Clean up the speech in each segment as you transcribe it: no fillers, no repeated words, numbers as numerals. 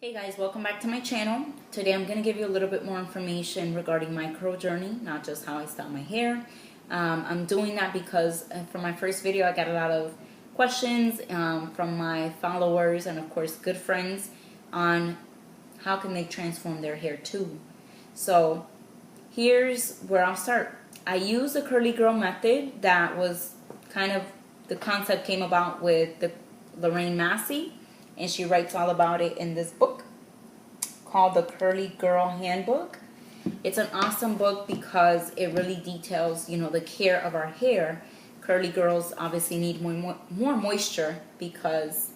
Hey guys, welcome back to my channel. Today I'm going to give you a little bit more information regarding my curl journey, not just how I style my hair. I'm doing that because for my first video I got a lot of questions from my followers and of course good friends on how can they transform their hair too. So here's where I'll start. I use the curly girl method. That was kind of the concept came about with the Lorraine Massey, and she writes all about it in this book called the Curly Girl Handbook. It's an awesome book because it really details, the care of our hair. Curly girls obviously need more moisture because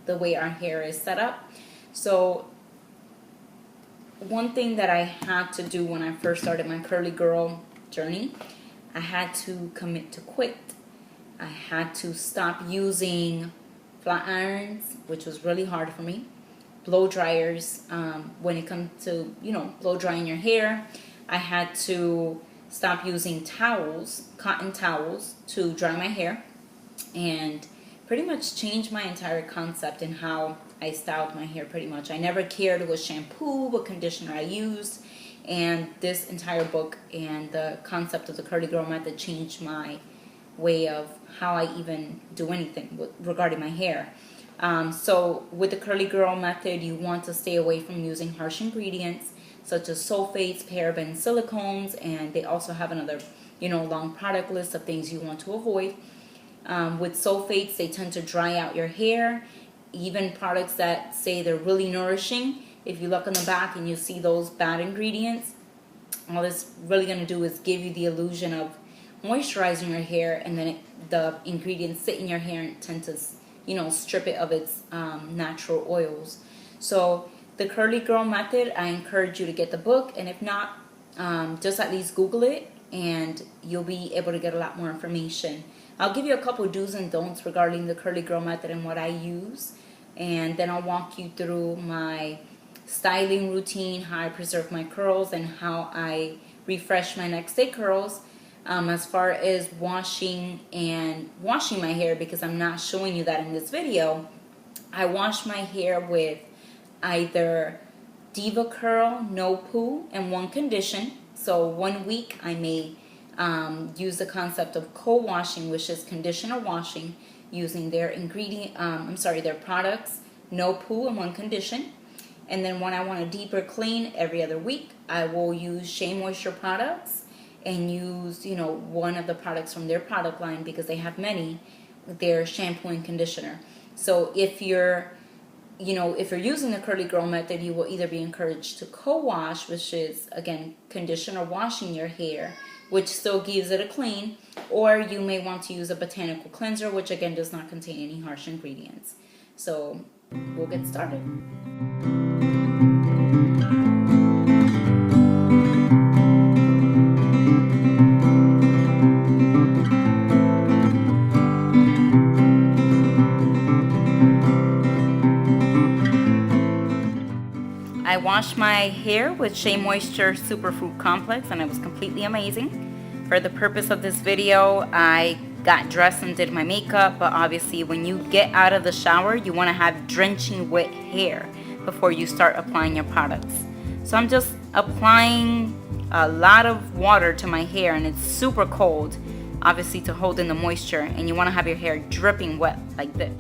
the way our hair is set up. So one thing that I had to do when I first started my curly girl journey, I had to commit to quit. I had to stop using flat irons, which was really hard for me. Blow dryers, when it comes to, blow drying your hair. I had to stop using towels, cotton towels, to dry my hair, and pretty much change my entire concept in how I styled my hair pretty much. I never cared what shampoo, what conditioner I used, and this entire book and the concept of the curly girl method changed my way of how I even do anything regarding my hair. So with the curly girl method, you want to stay away from using harsh ingredients such as sulfates, parabens, silicones, and they also have another, long product list of things you want to avoid. With sulfates, they tend to dry out your hair. Even products that say they're really nourishing, if you look on the back and you see those bad ingredients, all it's really going to do is give you the illusion of moisturizing your hair, and then the ingredients sit in your hair and tend to, strip it of its natural oils. So the curly girl method, I encourage you to get the book, and if not, just at least Google it and you'll be able to get a lot more information. I'll give you a couple do's and don'ts regarding the curly girl method and what I use, and then I'll walk you through my styling routine, how I preserve my curls, and how I refresh my next day curls. As far as washing my hair, because I'm not showing you that in this video, I wash my hair with either Diva Curl, No Poo, and One Condition. So 1 week I may use the concept of co-washing, which is conditioner washing, using their their products, No Poo and One Condition. And then when I want a deeper clean every other week, I will use Shea Moisture products and use, one of the products from their product line, because they have many, their shampoo and conditioner. So if you're using the curly girl method, you will either be encouraged to co-wash, which is, again, conditioner washing your hair, which still gives it a clean, or you may want to use a botanical cleanser, which again does not contain any harsh ingredients. So we'll get started. I washed my hair with Shea Moisture Superfruit Complex, and it was completely amazing. For the purpose of this video, I got dressed and did my makeup, but obviously when you get out of the shower, you want to have drenching wet hair before you start applying your products. So I'm just applying a lot of water to my hair, and it's super cold, obviously, to hold in the moisture, and you want to have your hair dripping wet like this.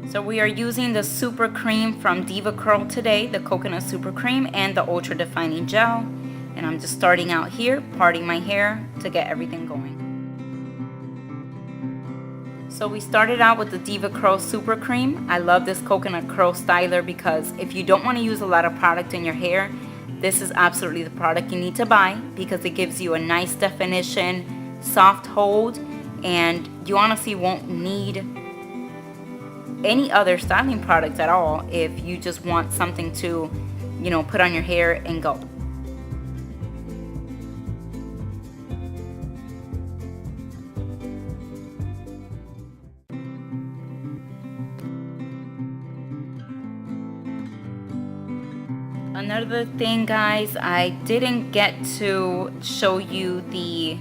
So we are using the super cream from Diva Curl today, the coconut super cream and the ultra defining gel. And I'm just starting out here, parting my hair to get everything going. So we started out with the Diva Curl super cream. I love this coconut curl styler because if you don't want to use a lot of product in your hair, this is absolutely the product you need to buy, because it gives you a nice definition, soft hold, and you honestly won't need any other styling product at all if you just want something to, put on your hair and go. Another thing, guys, I didn't get to show you the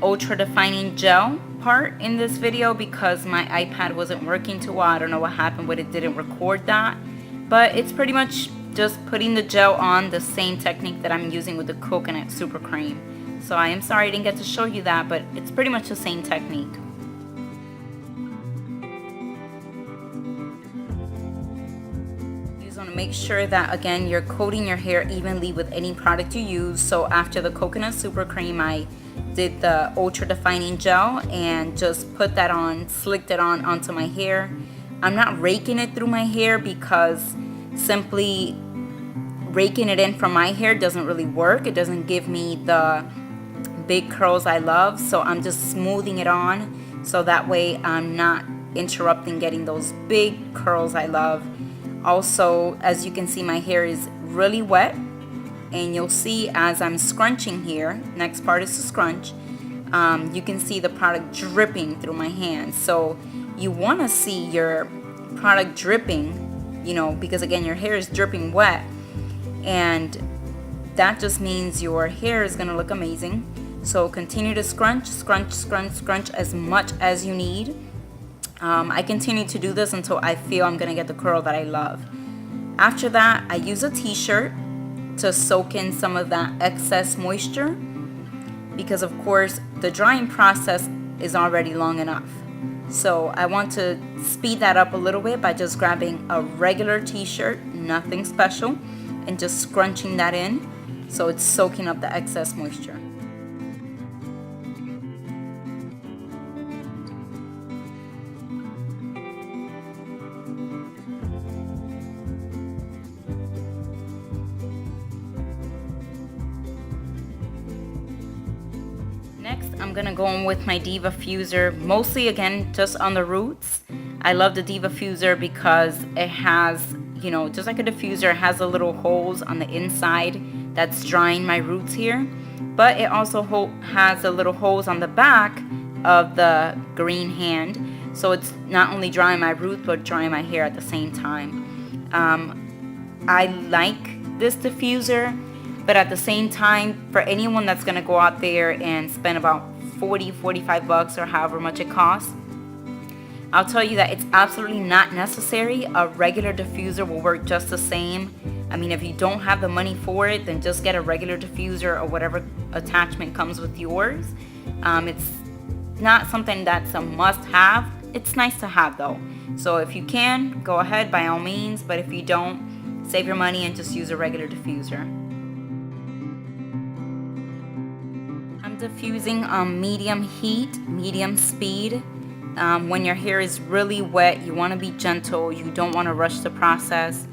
ultra defining gel part in this video because my iPad wasn't working too well. I don't know what happened, but it didn't record that. But it's pretty much just putting the gel on, the same technique that I'm using with the coconut super cream. So I am sorry I didn't get to show you that, but it's pretty much the same technique. Want to make sure that again you're coating your hair evenly with any product you use. So after the coconut super cream, I did the ultra defining gel and just put that on, slicked it on onto my hair. I'm not raking it through my hair because simply raking it in from my hair doesn't really work. It doesn't give me the big curls I love, so I'm just smoothing it on so that way I'm not interrupting getting those big curls I love. Also, as you can see, my hair is really wet, and you'll see as I'm scrunching here, next part is to scrunch, you can see the product dripping through my hands. So you want to see your product dripping, you know, because again your hair is dripping wet, and that just means your hair is going to look amazing. So continue to scrunch, scrunch, scrunch, scrunch as much as you need. I continue to do this until I feel I'm gonna get the curl that I love. After that, I use a t-shirt to soak in some of that excess moisture, because of course the drying process is already long enough. So I want to speed that up a little bit by just grabbing a regular t-shirt, nothing special, and just scrunching that in so it's soaking up the excess moisture. Next, I'm gonna go in with my Diva Fuser, mostly again just on the roots. I love the Diva Fuser because it has, you know, just like a diffuser, it has the little holes on the inside that's drying my roots here, but it also has the little holes on the back of the green hand, so it's not only drying my roots but drying my hair at the same time. I like this diffuser, but at the same time, for anyone that's gonna go out there and spend about 40-45 bucks or however much it costs, I'll tell you that it's absolutely not necessary. A regular diffuser will work just the same. I mean, if you don't have the money for it, then just get a regular diffuser or whatever attachment comes with yours. It's not something that's a must-have. It's nice to have though. So if you can, go ahead by all means, but if you don't, save your money and just use a regular diffuser. Diffusing on medium heat, medium speed. When your hair is really wet, you want to be gentle, you don't want to rush the process.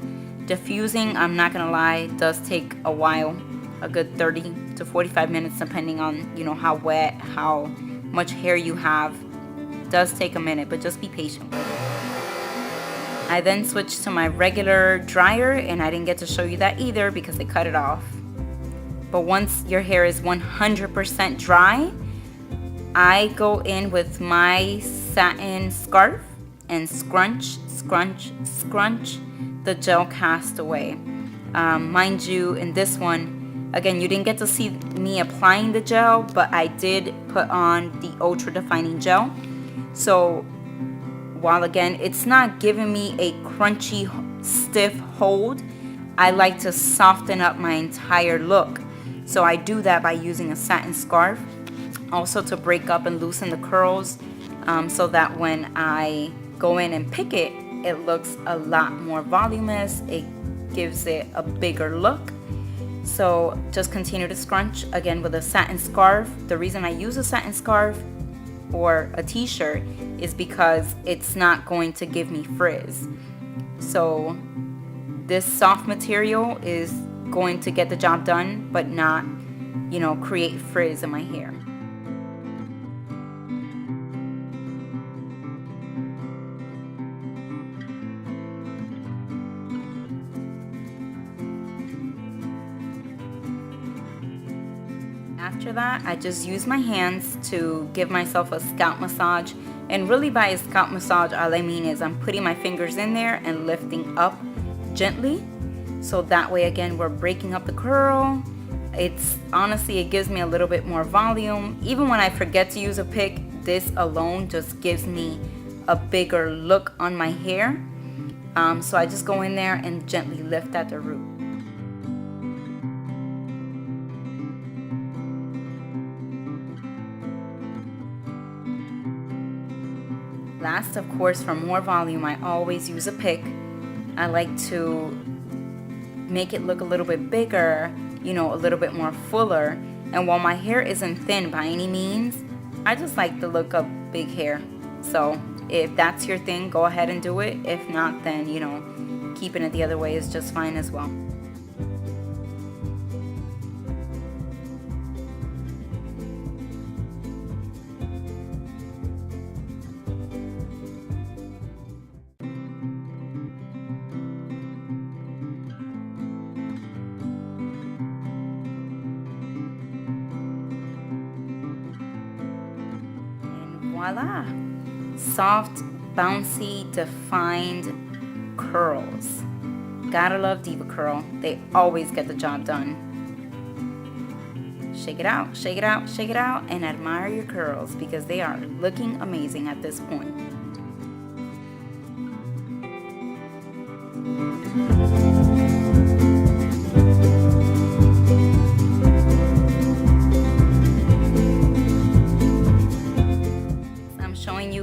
Diffusing, I'm not gonna lie, does take a while, a good 30 to 45 minutes depending on, you know, how wet, how much hair you have. It does take a minute, but just be patient with it. I then switched to my regular dryer, and I didn't get to show you that either because they cut it off. But once your hair is 100% dry, I go in with my satin scarf and scrunch, scrunch, scrunch the gel cast away. Mind you, in this one, again, you didn't get to see me applying the gel, but I did put on the ultra defining gel. So while again, it's not giving me a crunchy, stiff hold, I like to soften up my entire look. So I do that by using a satin scarf, also to break up and loosen the curls, so that when I go in and pick it, it looks a lot more voluminous. It gives it a bigger look. So just continue to scrunch again with a satin scarf. The reason I use a satin scarf or a t-shirt is because it's not going to give me frizz. So this soft material is going to get the job done, but not, you know, create frizz in my hair. After that, I just use my hands to give myself a scalp massage. And really by a scalp massage, all I mean is I'm putting my fingers in there and lifting up gently. So that way, again, we're breaking up the curl. It's honestly, it gives me a little bit more volume. Even when I forget to use a pick, this alone just gives me a bigger look on my hair. So I just go in there and gently lift at the root. Last, of course, for more volume, I always use a pick. I like to make it look a little bit bigger, you know, a little bit more fuller. And while my hair isn't thin by any means, I just like the look of big hair. So if that's your thing, go ahead and do it. If not, then, you know, keeping it the other way is just fine as well. Voila! Soft, bouncy, defined curls. Gotta love Diva Curl. They always get the job done. Shake it out, shake it out, shake it out, and admire your curls because they are looking amazing at this point.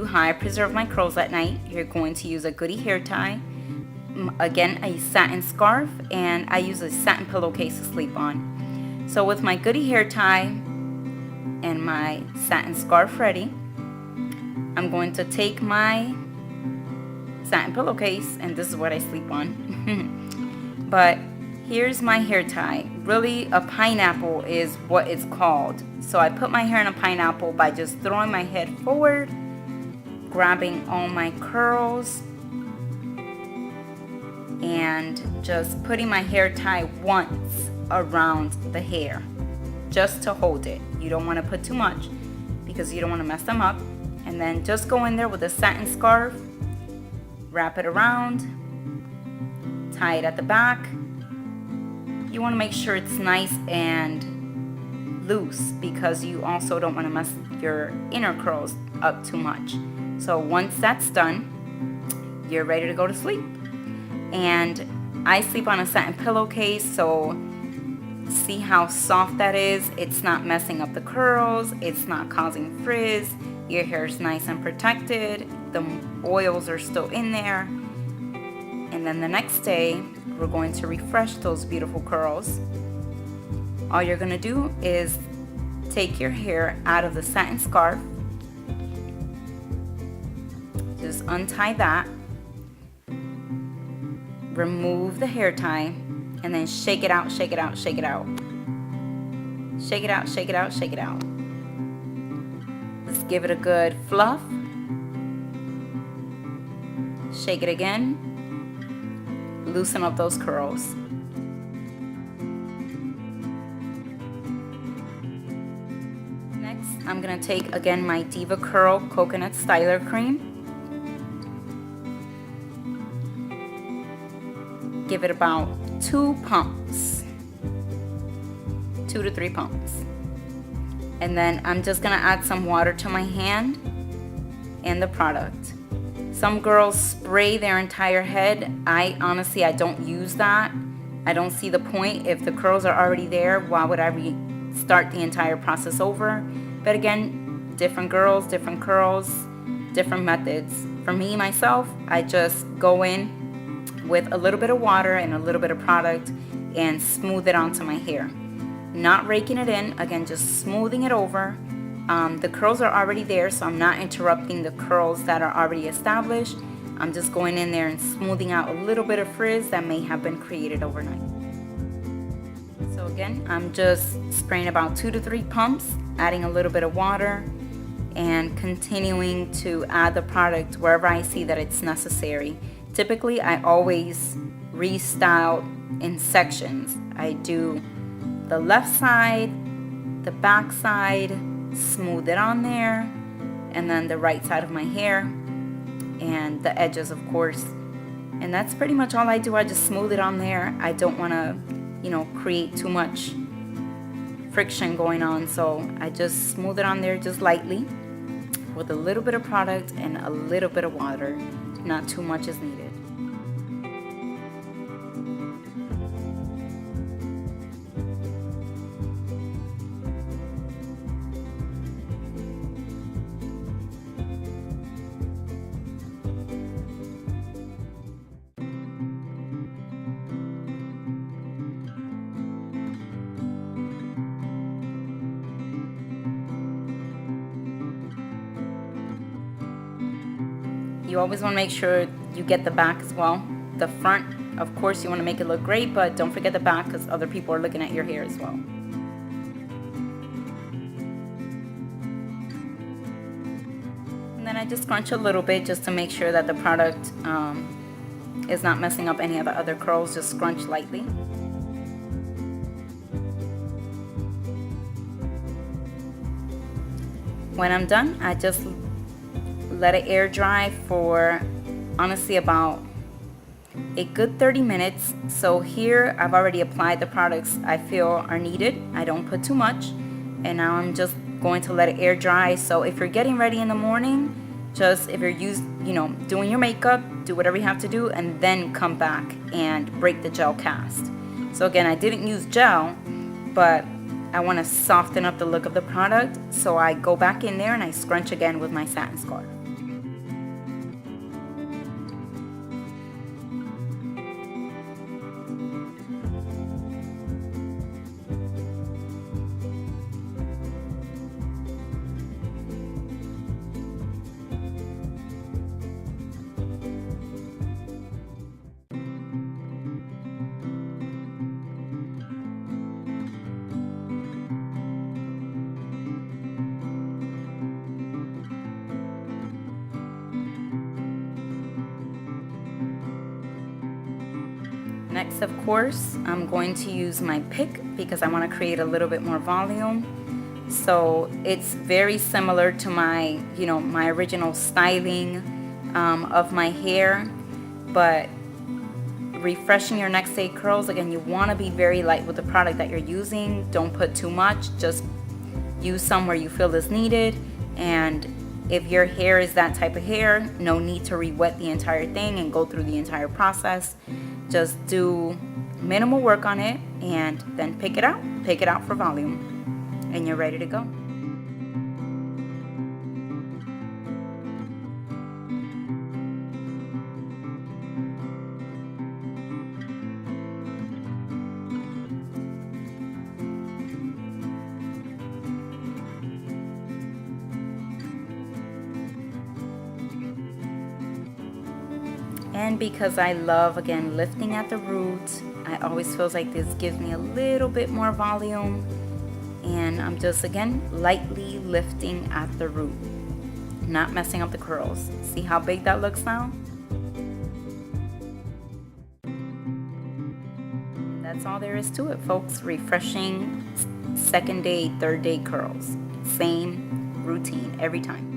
How I preserve my curls at night. You're going to use a goodie hair tie, again a satin scarf, and I use a satin pillowcase to sleep on. So with my goodie hair tie and my satin scarf ready, I'm going to take my satin pillowcase, and this is what I sleep on. But here's my hair tie. Really, a pineapple is what it's called. So I put my hair in a pineapple by just throwing my head forward, grabbing all my curls, and just putting my hair tie once around the hair just to hold it. You don't want to put too much because you don't want to mess them up. And then just go in there with a satin scarf, wrap it around, tie it at the back. You want to make sure it's nice and loose because you also don't want to mess your inner curls up too much. So once that's done, you're ready to go to sleep. And I sleep on a satin pillowcase, so see how soft that is. It's not messing up the curls, it's not causing frizz. Your hair is nice and protected. The oils are still in there. And then the next day, we're going to refresh those beautiful curls. All you're gonna do is take your hair out of the satin scarf. Just untie that, remove the hair tie, and then shake it out, shake it out, shake it out. Shake it out, shake it out, shake it out. Let's give it a good fluff. Shake it again. Loosen up those curls. Next, I'm gonna take again my Diva Curl Coconut Styler Cream. Give it about 2 pumps, 2 to 3 pumps. And then I'm just gonna add some water to my hand and the product. Some girls spray their entire head. I honestly don't use that. I don't see the point. If the curls are already there, why would I restart the entire process over? But again, different girls, different curls, different methods. For me, myself, I just go in with a little bit of water and a little bit of product and smooth it onto my hair. Not raking it in, again, just smoothing it over. The curls are already there, so I'm not interrupting the curls that are already established. I'm just going in there and smoothing out a little bit of frizz that may have been created overnight. So again, I'm just spraying about 2 to 3 pumps, adding a little bit of water, and continuing to add the product wherever I see that it's necessary. Typically, I always restyle in sections. I do the left side, the back side, smooth it on there, and then the right side of my hair and the edges, of course. And that's pretty much all I do. I just smooth it on there. I don't want to, create too much friction going on, so I just smooth it on there just lightly. with a little bit of product and a little bit of water. Not too much is needed. You always want to make sure you get the back as well. The front, of course, you want to make it look great, but don't forget the back because other people are looking at your hair as well. And then I just scrunch a little bit just to make sure that the product is not messing up any of the other curls. Just scrunch lightly. When I'm done, I just let it air dry for honestly about a good 30 minutes. So here I've already applied the products I feel are needed. I don't put too much, and now I'm just going to let it air dry. So if you're getting ready in the morning, just if you're doing your makeup, do whatever you have to do, and then come back and break the gel cast. So again, I didn't use gel, but I want to soften up the look of the product, so I go back in there and I scrunch again with my satin scarf. Next, of course, I'm going to use my pick because I want to create a little bit more volume. So it's very similar to my, my original styling of my hair, but refreshing your next day curls, again, you want to be very light with the product that you're using. Don't put too much, just use some where you feel is needed. And if your hair is that type of hair, no need to re-wet the entire thing and go through the entire process. Just do minimal work on it and then pick it out for volume, and you're ready to go. And because I love, again, lifting at the roots, I always feels like this gives me a little bit more volume. And I'm just, again, lightly lifting at the root, not messing up the curls. See how big that looks now? That's all there is to it, folks. Refreshing second day, third day curls. Same routine every time.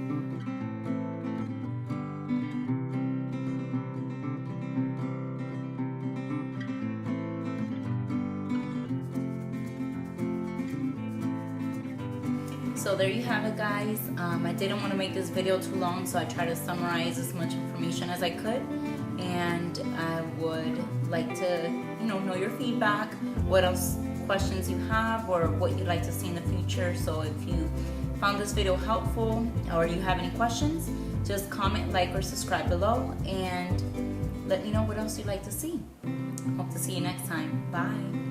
So there you have it, guys. I didn't want to make this video too long, so I tried to summarize as much information as I could. And I would like to, know your feedback, what else questions you have, or what you'd like to see in the future. So if you found this video helpful or you have any questions, just comment, like, or subscribe below, and let me know what else you'd like to see. Hope to see you next time. Bye.